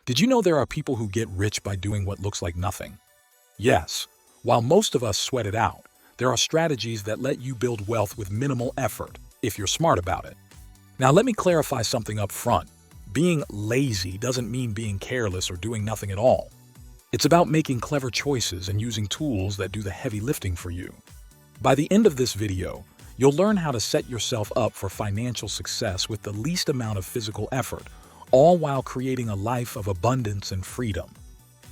Did you know there are people who get rich by doing what looks like nothing? Yes, while most of us sweat it out, there are strategies that let you build wealth with minimal effort if you're smart about it. Now, let me clarify something up front. Being lazy doesn't mean being careless or doing nothing at all. It's about making clever choices and using tools that do the heavy lifting for you. By the end of this video, you'll learn how to set yourself up for financial success with the least amount of physical effort, all while creating a life of abundance and freedom.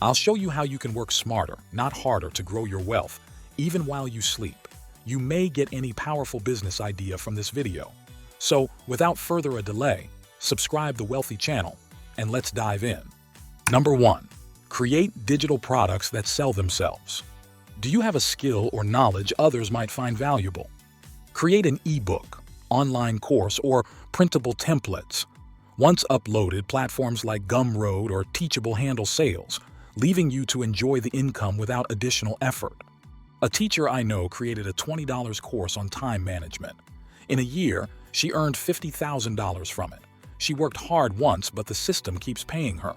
I'll show you how you can work smarter, not harder, to grow your wealth, even while you sleep. You may get any powerful business idea from this video. So, without further delay, subscribe the Wealthy channel, and let's dive in. Number 1. Create digital products that sell themselves. Do you have a skill or knowledge others might find valuable? Create an ebook, online course, or printable templates. Once uploaded, platforms like Gumroad or Teachable handle sales, leaving you to enjoy the income without additional effort. A teacher I know created a $20 course on time management. In a year, she earned $50,000 from it. She worked hard once, but the system keeps paying her.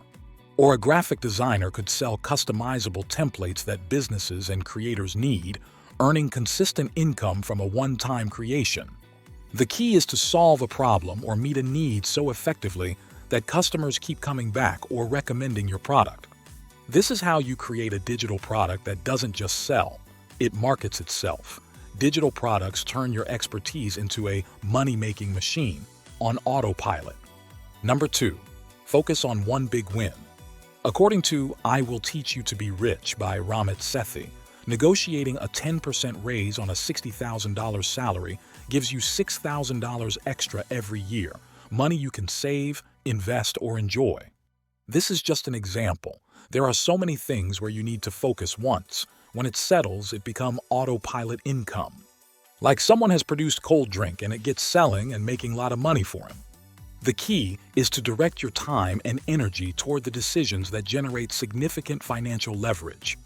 Or a graphic designer could sell customizable templates that businesses and creators need, earning consistent income from a one-time creation. The key is to solve a problem or meet a need so effectively that customers keep coming back or recommending your product. This is how you create a digital product that doesn't just sell, it markets itself. Digital products turn your expertise into a money-making machine on autopilot. Number 2. Focus on one big win. According to I Will Teach You to Be Rich by Ramit Sethi, negotiating a 10% raise on a $60,000 salary gives you $6,000 extra every year, money you can save, invest, or enjoy. This is just an example. There are so many things where you need to focus once. When it settles, it becomes autopilot income. Like someone has produced cold drink and it gets selling and making a lot of money for him. The key is to direct your time and energy toward the decisions that generate significant financial leverage.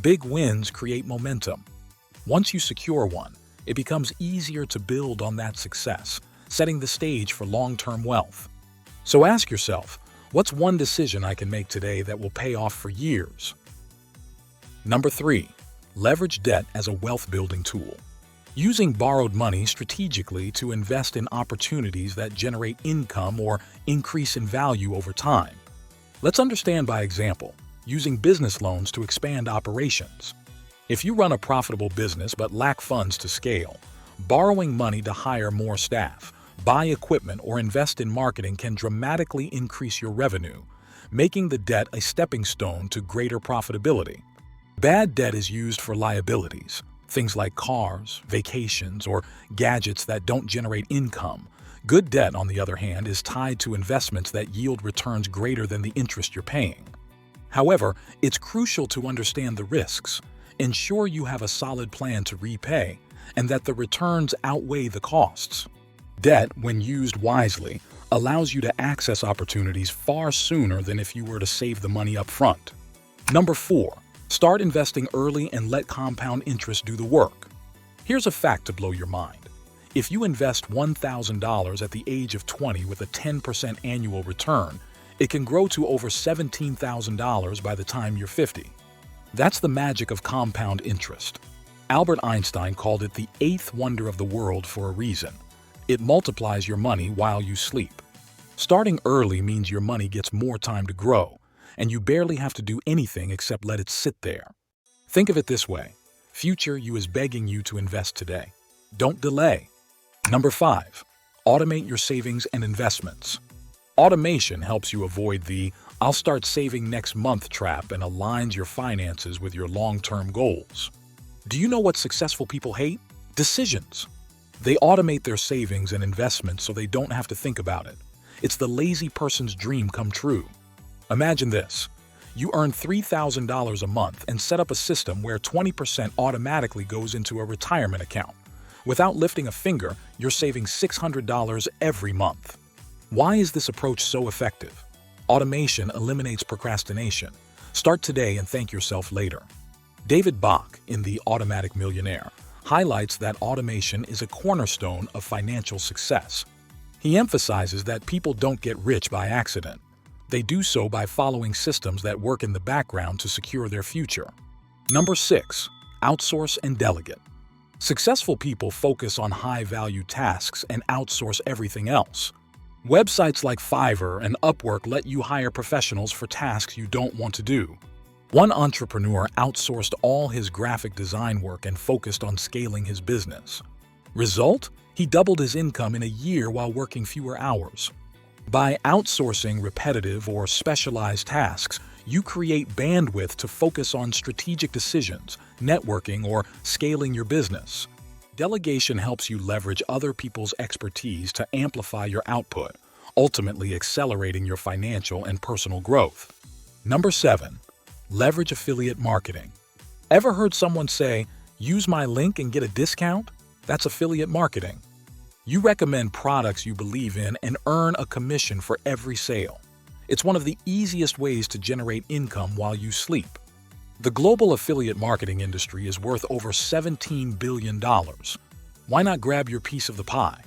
Big wins create momentum. Once you secure one, it becomes easier to build on that success, setting the stage for long-term wealth. So ask yourself, what's one decision I can make today that will pay off for years? Number 3. Leverage debt as a wealth-building tool. Using borrowed money strategically to invest in opportunities that generate income or increase in value over time. Let's understand by example, using business loans to expand operations. If you run a profitable business but lack funds to scale, borrowing money to hire more staff, buy equipment, or invest in marketing can dramatically increase your revenue, making the debt a stepping stone to greater profitability. Bad debt is used for liabilities, things like cars, vacations, or gadgets that don't generate income. Good debt, on the other hand, is tied to investments that yield returns greater than the interest you're paying. However, it's crucial to understand the risks, ensure you have a solid plan to repay, and that the returns outweigh the costs. Debt, when used wisely, allows you to access opportunities far sooner than if you were to save the money up front. Number 4. Start investing early and let compound interest do the work. Here's a fact to blow your mind. If you invest $1,000 at the age of 20 with a 10% annual return, it can grow to over $17,000 by the time you're 50. That's the magic of compound interest. Albert Einstein called it the 8th wonder of the world for a reason. It multiplies your money while you sleep. Starting early means your money gets more time to grow, and you barely have to do anything except let it sit there. Think of it this way. Future you is begging you to invest today. Don't delay. Number 5. Automate your savings and investments. Automation helps you avoid the "I'll start saving next month" trap and aligns your finances with your long-term goals. Do you know what successful people hate? Decisions. They automate their savings and investments so they don't have to think about it. It's the lazy person's dream come true. Imagine this. You earn $3,000 a month and set up a system where 20% automatically goes into a retirement account. Without lifting a finger, you're saving $600 every month. Why is this approach so effective? Automation eliminates procrastination. Start today and thank yourself later. David Bach, in The Automatic Millionaire, highlights that automation is a cornerstone of financial success. He emphasizes that people don't get rich by accident. They do so by following systems that work in the background to secure their future. Number 6. Outsource and delegate. Successful people focus on high-value tasks and outsource everything else. Websites like Fiverr and Upwork let you hire professionals for tasks you don't want to do. One entrepreneur outsourced all his graphic design work and focused on scaling his business. Result? He doubled his income in a year while working fewer hours. By outsourcing repetitive or specialized tasks, you create bandwidth to focus on strategic decisions, networking, or scaling your business. Delegation helps you leverage other people's expertise to amplify your output, ultimately accelerating your financial and personal growth. Number 7. Leverage affiliate marketing. Ever heard someone say, "Use my link and get a discount"? That's affiliate marketing. You recommend products you believe in and earn a commission for every sale. It's one of the easiest ways to generate income while you sleep. The global affiliate marketing industry is worth over $17 billion. Why not grab your piece of the pie?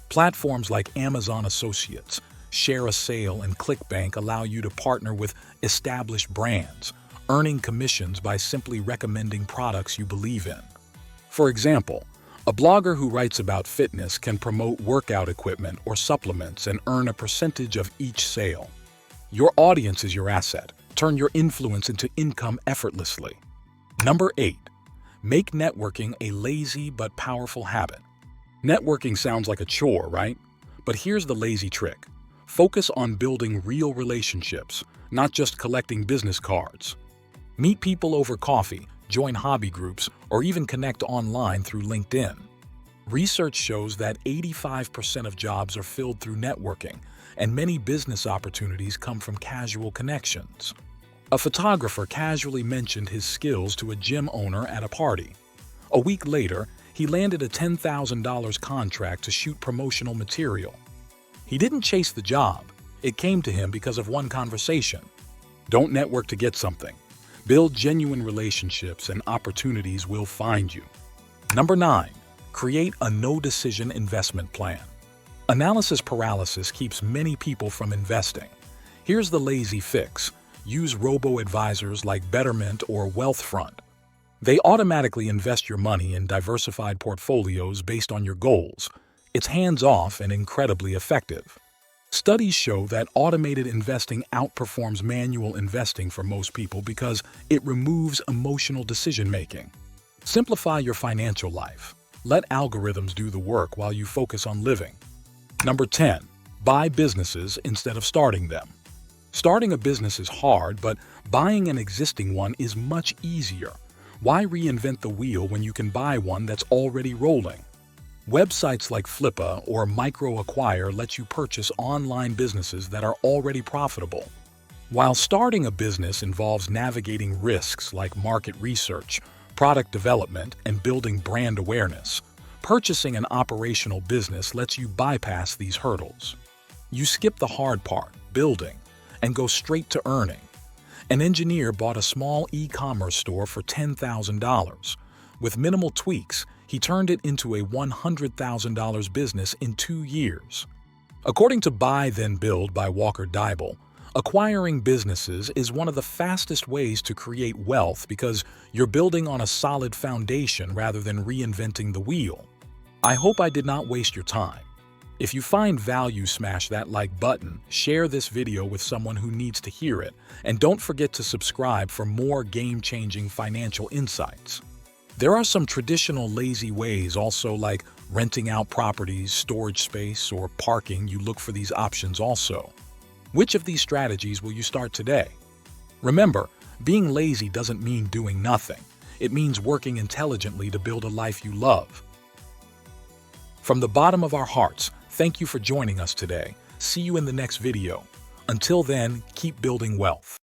Platforms like Amazon Associates, Share a Sale, and ClickBank allow you to partner with established brands, earning commissions by simply recommending products you believe in. For example, a blogger who writes about fitness can promote workout equipment or supplements and earn a percentage of each sale. Your audience is your asset. Turn your influence into income effortlessly. Number 8. Make networking a lazy but powerful habit. Networking sounds like a chore, right? But here's the lazy trick. Focus on building real relationships, not just collecting business cards. Meet people over coffee, join hobby groups, or even connect online through LinkedIn. Research shows that 85% of jobs are filled through networking, and many business opportunities come from casual connections. A photographer casually mentioned his skills to a gym owner at a party. A week later, he landed a $10,000 contract to shoot promotional material. He didn't chase the job. It came to him because of one conversation. Don't network to get something. Build genuine relationships and opportunities will find you. Number 9. Create a no-decision investment plan. Analysis paralysis keeps many people from investing. Here's the lazy fix. Use robo-advisors like Betterment or Wealthfront. They automatically invest your money in diversified portfolios based on your goals. It's hands-off and incredibly effective. Studies show that automated investing outperforms manual investing for most people because it removes emotional decision-making. Simplify your financial life. Let algorithms do the work while you focus on living. Number 10. Buy businesses instead of starting them. Starting a business is hard, but buying an existing one is much easier. Why reinvent the wheel when you can buy one that's already rolling? Websites like Flippa or MicroAcquire let you purchase online businesses that are already profitable. While starting a business involves navigating risks like market research, product development, and building brand awareness, purchasing an operational business lets you bypass these hurdles. You skip the hard part, building, and go straight to earning. An engineer bought a small e-commerce store for $10,000. With minimal tweaks, he turned it into a $100,000 business in 2 years. According to Buy Then Build by Walker Deibel, acquiring businesses is one of the fastest ways to create wealth because you're building on a solid foundation rather than reinventing the wheel. I hope I did not waste your time. If you find value, smash that like button, share this video with someone who needs to hear it, and don't forget to subscribe for more game-changing financial insights. There are some traditional lazy ways also, like renting out properties, storage space, or parking. You look for these options also. Which of these strategies will you start today? Remember, being lazy doesn't mean doing nothing. It means working intelligently to build a life you love. From the bottom of our hearts, thank you for joining us today. See you in the next video. Until then, keep building wealth.